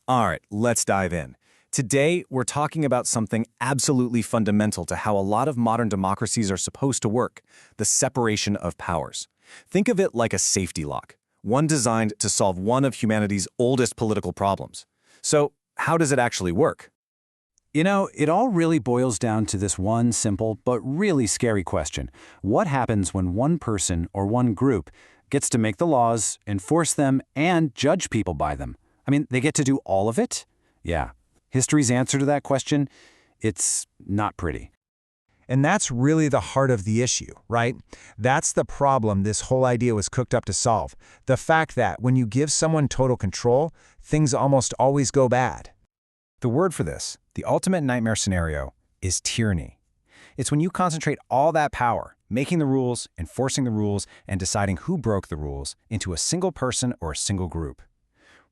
All right, let's dive in. Today, we're talking about something absolutely fundamental to how a lot of modern democracies are supposed to work, the separation of powers. Think of it like a safety lock, one designed to solve one of humanity's oldest political problems. So, how does it actually work? You know, it all really boils down to this one simple but really scary question. What happens when one person or one group gets to make the laws, enforce them, and judge people by them? I mean, they get to do all of it? Yeah. History's answer to that question, it's not pretty. And that's really the heart of the issue, right? That's the problem this whole idea was cooked up to solve. The fact that when you give someone total control, things almost always go bad. The word for this, the ultimate nightmare scenario, is tyranny. It's when you concentrate all that power, making the rules, enforcing the rules, and deciding who broke the rules, into a single person or a single group.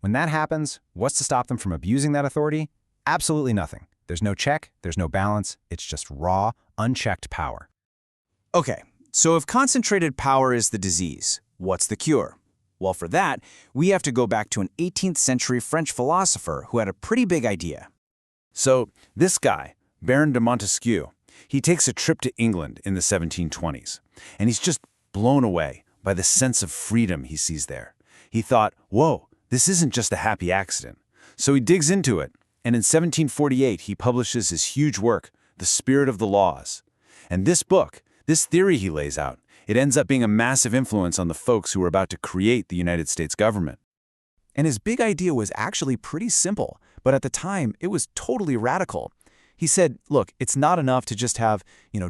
When that happens, what's to stop them from abusing that authority? Absolutely nothing. There's no check, there's no balance, it's just raw, unchecked power. Okay, so if concentrated power is the disease, what's the cure? Well, for that, we have to go back to an 18th century French philosopher who had a pretty big idea. So, this guy, Baron de Montesquieu, he takes a trip to England in the 1720s, and he's just blown away by the sense of freedom he sees there. He thought, whoa, this isn't just a happy accident. So he digs into it, and in 1748 he publishes his huge work, The Spirit of the Laws. And this book, this theory he lays out, it ends up being a massive influence on the folks who were about to create the United States government. And his big idea was actually pretty simple, but at the time, it was totally radical. He said, look, it's not enough to just have,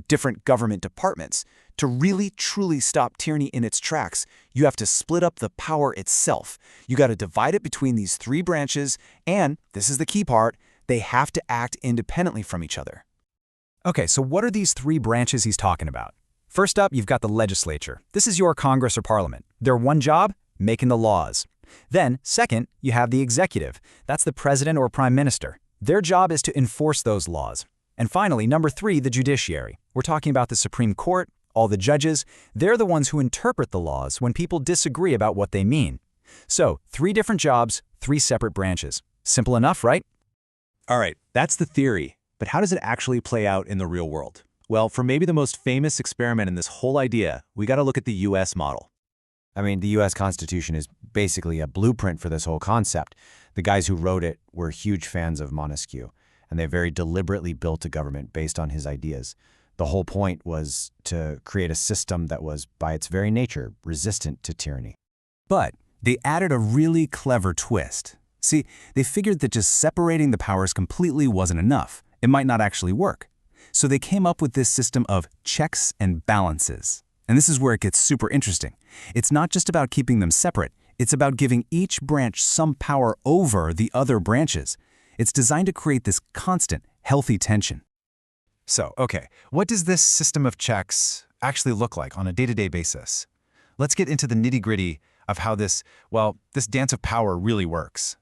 different government departments. To really, truly stop tyranny in its tracks, you have to split up the power itself. You got to divide it between these three branches, and, this is the key part, they have to act independently from each other. Okay, so what are these three branches he's talking about? First up, you've got the legislature. This is your Congress or Parliament. Their one job? Making the laws. Then, second, you have the executive. That's the president or prime minister. Their job is to enforce those laws. And finally, number three, the judiciary. We're talking about the Supreme Court, all the judges. They're the ones who interpret the laws when people disagree about what they mean. So, three different jobs, three separate branches. Simple enough, right? All right, that's the theory. But how does it actually play out in the real world? Well, for maybe the most famous experiment in this whole idea, we got to look at the U.S. model. I mean, the U.S. Constitution is basically a blueprint for this whole concept. The guys who wrote it were huge fans of Montesquieu, and they very deliberately built a government based on his ideas. The whole point was to create a system that was, by its very nature, resistant to tyranny. But they added a really clever twist. See, they figured that just separating the powers completely wasn't enough. It might not actually work. So they came up with this system of checks and balances. And this is where it gets super interesting. It's not just about keeping them separate. It's about giving each branch some power over the other branches. It's designed to create this constant, healthy tension. So, okay, what does this system of checks actually look like on a day-to-day basis? Let's get into the nitty-gritty of how this dance of power really works.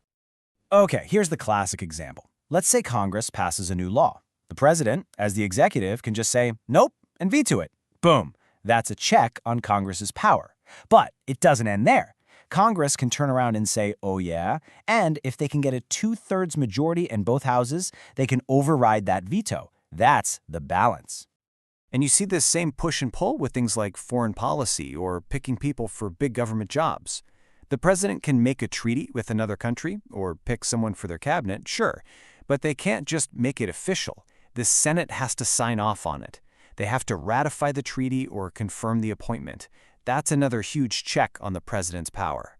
Okay, here's the classic example. Let's say Congress passes a new law. The president, as the executive, can just say, nope, and veto it. Boom. That's a check on Congress's power. But it doesn't end there. Congress can turn around and say, oh yeah, and if they can get a 2/3 majority in both houses, they can override that veto. That's the balance. And you see this same push and pull with things like foreign policy or picking people for big government jobs. The president can make a treaty with another country or pick someone for their cabinet, sure, but they can't just make it official. The Senate has to sign off on it. They have to ratify the treaty or confirm the appointment. That's another huge check on the president's power.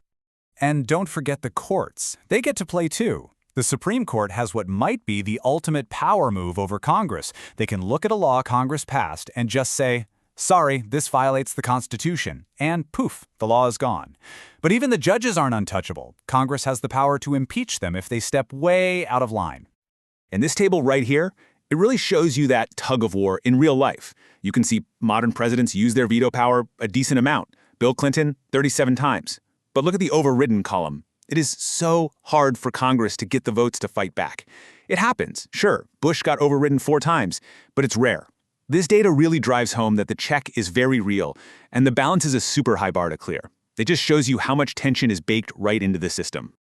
And don't forget the courts. They get to play too. The Supreme Court has what might be the ultimate power move over Congress. They can look at a law Congress passed and just say, sorry, this violates the Constitution, and poof, the law is gone. But even the judges aren't untouchable. Congress has the power to impeach them if they step way out of line. And this table right here, it really shows you that tug of war in real life. You can see modern presidents use their veto power a decent amount. Bill Clinton, 37 times. But look at the overridden column. It is so hard for Congress to get the votes to fight back. It happens, sure. Bush got overridden 4 times, but it's rare. This data really drives home that the check is very real, and the balance is a super high bar to clear. It just shows you how much tension is baked right into the system.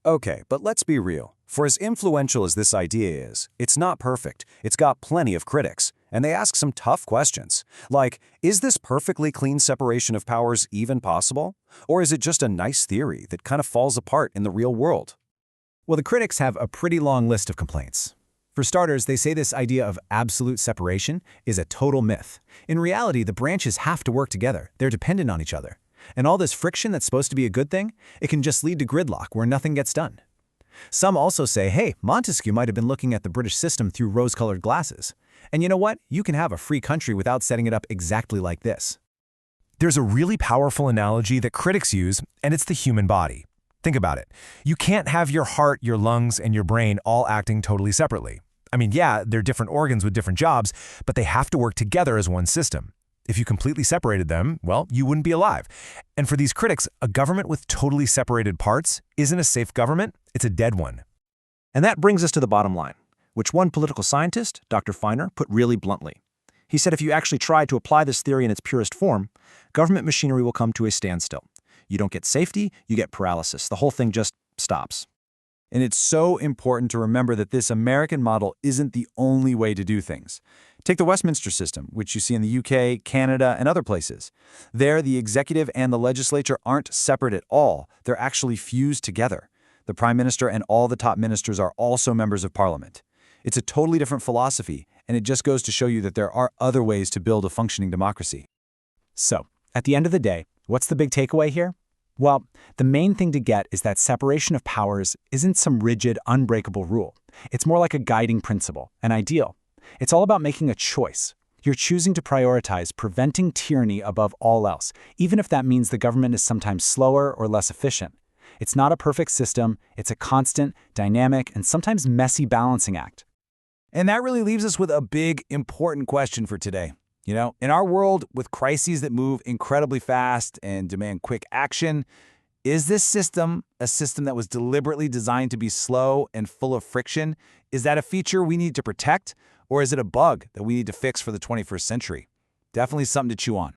Okay, but let's be real. For as influential as this idea is, it's not perfect. It's got plenty of critics, and they ask some tough questions. Like, is this perfectly clean separation of powers even possible? Or is it just a nice theory that kind of falls apart in the real world? Well, the critics have a pretty long list of complaints. For starters, they say this idea of absolute separation is a total myth. In reality, the branches have to work together. They're dependent on each other. And all this friction that's supposed to be a good thing, it can just lead to gridlock where nothing gets done. Some also say, hey, Montesquieu might have been looking at the British system through rose-colored glasses. And you know what? You can have a free country without setting it up exactly like this. There's a really powerful analogy that critics use, and it's the human body. Think about it. You can't have your heart, your lungs, and your brain all acting totally separately. I mean, yeah, they're different organs with different jobs, but they have to work together as one system. If you completely separated them, well, you wouldn't be alive. And for these critics, a government with totally separated parts isn't a safe government, it's a dead one. And that brings us to the bottom line, which one political scientist, Dr. Feiner, put really bluntly. He said if you actually try to apply this theory in its purest form, government machinery will come to a standstill. You don't get safety, you get paralysis. The whole thing just stops. And it's so important to remember that this American model isn't the only way to do things. Take the Westminster system, which you see in the UK, Canada, and other places. There, the executive and the legislature aren't separate at all. They're actually fused together. The prime minister and all the top ministers are also members of parliament. It's a totally different philosophy, and it just goes to show you that there are other ways to build a functioning democracy. So, at the end of the day, what's the big takeaway here? Well, the main thing to get is that separation of powers isn't some rigid, unbreakable rule. It's more like a guiding principle, an ideal. It's all about making a choice. You're choosing to prioritize preventing tyranny above all else, even if that means the government is sometimes slower or less efficient. It's not a perfect system, it's a constant, dynamic, and sometimes messy balancing act. And that really leaves us with a big, important question for today. You know, in our world with crises that move incredibly fast and demand quick action, is this system a system that was deliberately designed to be slow and full of friction? Is that a feature we need to protect, or is it a bug that we need to fix for the 21st century? Definitely something to chew on.